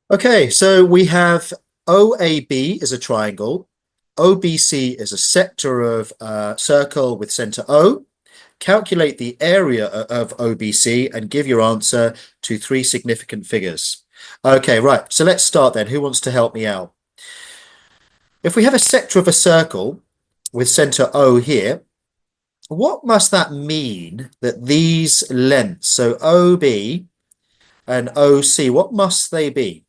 Okay, so we have OAB is a triangle, OBC is a sector of circle with center O. Calculate the area of OBC and give your answer to three significant figures. Okay, right. So let's start then. Who wants to help me out? If we have a sector of a circle with center O here, what must that mean that these lengths, so OB and OC, what must they be?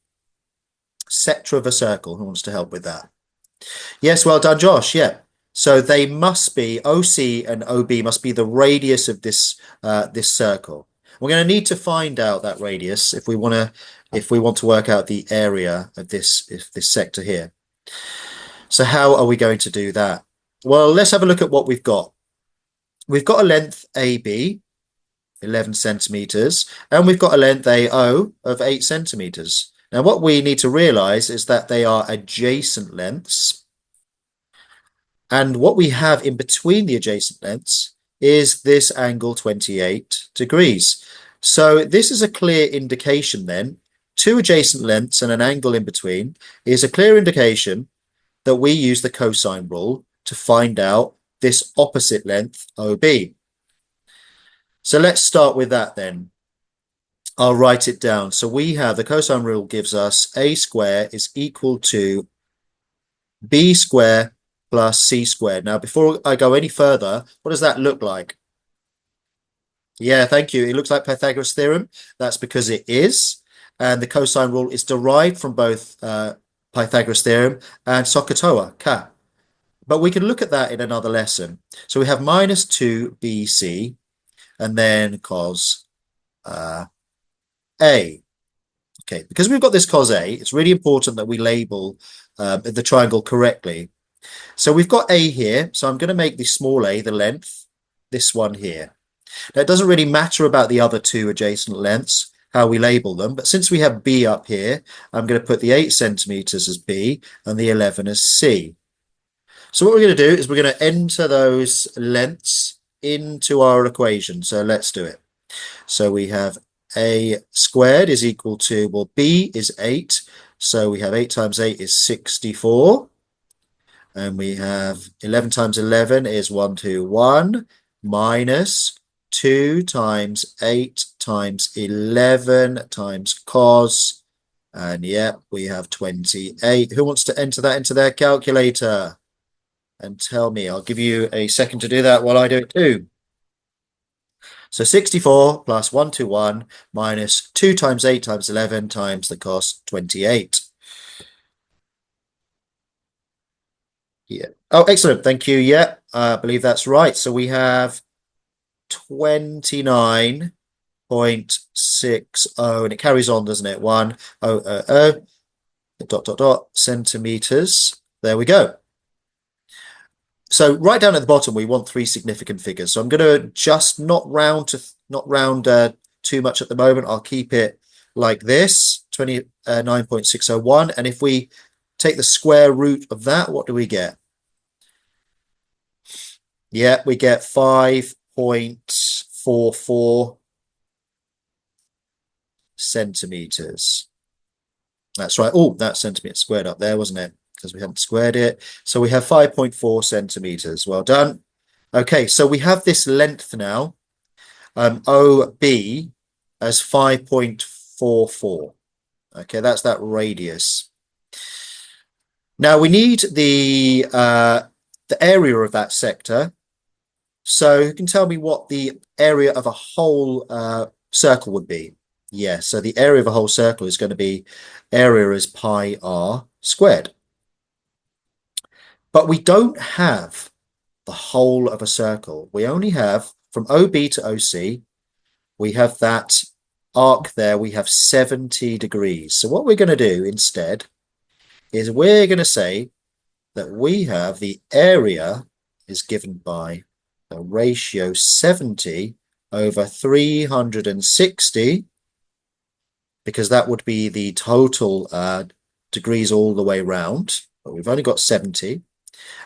Sector of a circle. Who wants to help with that? Yes, well done, Josh. Yeah. So they must be OC and OB must be the radius of this circle. We're going to need to find out that radius if we want to work out the area of this sector here. So how are we going to do that? Well, let's have a look at what we've got. We've got a length AB, 11 centimeters, and we've got a length AO of 8 centimeters. Now, what we need to realize is that they are adjacent lengths. And what we have in between the adjacent lengths is this angle 28 degrees. So this is a clear indication then, two adjacent lengths and an angle in between is a clear indication that we use the cosine rule to find out this opposite length OB. So let's start with that then. I'll write it down. So we have the cosine rule gives us a square is equal to b square plus c squared. Now, before I go any further, what does that look like? Yeah, thank you. It looks like Pythagoras theorem. That's because it is. And the cosine rule is derived from both Pythagoras theorem and SOHCAHTOA, Ka. But we can look at that in another lesson. So we have minus 2bc and then cos A. Okay, because we've got this cos A, it's really important that we label the triangle correctly. So we've got A here, so I'm going to make the small a the length, this one here. Now, it doesn't really matter about the other two adjacent lengths, how we label them, but since we have B up here, I'm going to put the 8 centimeters as B and the 11 as C. So what we're going to do is we're going to enter those lengths into our equation. So let's do it. So we have A squared is equal to, well, B is 8. So we have 8 times 8 is 64. And we have 11 times 11 is 121 minus 2 times 8 times 11 times cos. And yeah, we have 28. Who wants to enter that into their calculator? And tell me, I'll give you a second to do that while I do it too. So 64 plus 121 minus 2 times 8 times 11 times the cos, 28. Yeah. Oh, excellent. Thank you. Yeah, I believe that's right. So we have 29.60, and it carries on, doesn't it? 1,000 dot dot dot centimeters. There we go. So right down at the bottom, we want three significant figures. So I'm going to just not round too much at the moment. I'll keep it like this, 29.601. And if we take the square root of that, what do we get? Yeah, we get 5.44 centimeters. That's right. Oh, that centimeter squared up there, wasn't it? Because we hadn't squared it. So we have 5.4 centimeters. Well done. Okay, so we have this length now, OB, as 5.44. Okay, that's that radius. Now we need the area of that sector. So you can tell me what the area of a whole circle would be. Yeah, so the area of a whole circle is going to be area as pi r squared. But we don't have the whole of a circle. We only have from OB to OC, we have that arc there, we have 70 degrees. So what we're going to do instead is we're going to say that we have the area is given by the ratio 70 over 360, because that would be the total degrees all the way around, but we've only got 70.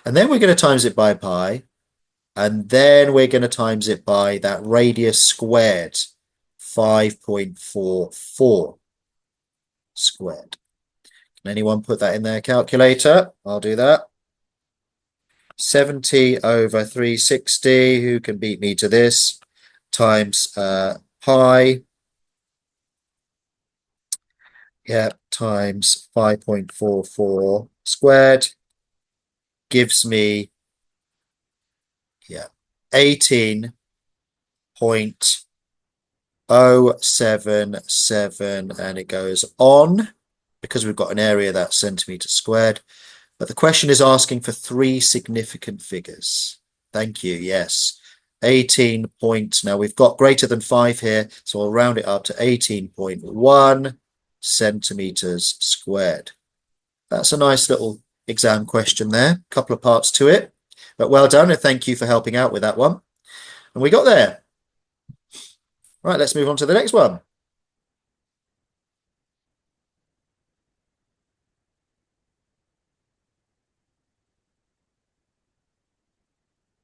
And then we're going to times it by pi, and then we're going to times it by that radius squared, 5.44 squared. Can anyone put that in their calculator? I'll do that. 70 over 360. Who can beat me to this? Times pi. Yeah, times 5.44 squared gives me, yeah, 18.077, and it goes on because we've got an area that's centimeters squared. But the question is asking for three significant figures. Thank you. Yes. 18 points. Now we've got greater than 5 here, so I'll round it up to 18.1 centimeters squared. That's a nice little exam question there. A couple of parts to it, but well done, and thank you for helping out with that one. And we got there. Right, let's move on to the next one.